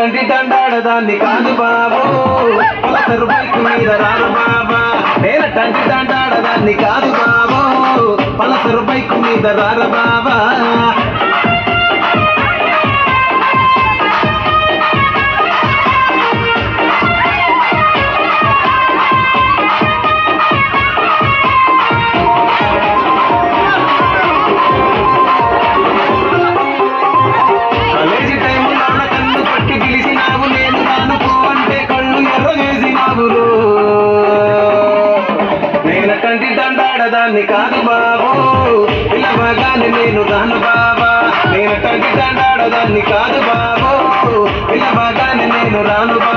నేనటంటి దండాడదాన్ని కాదు బాబు, Pulsar bike మీద రాను బాబా. నేనటంటి దండాడదాన్ని కాదు బాబు, పలసరు బైక్ మీద రారు బాబా. నేనటంటి దండాడదాన్ని కాదు బాబు, పిలవగానే నేను రాను బాబా. నేనటంటి దండాడదాన్ని కాదు బాబు, పిలవగానే నేను రాను బాబా.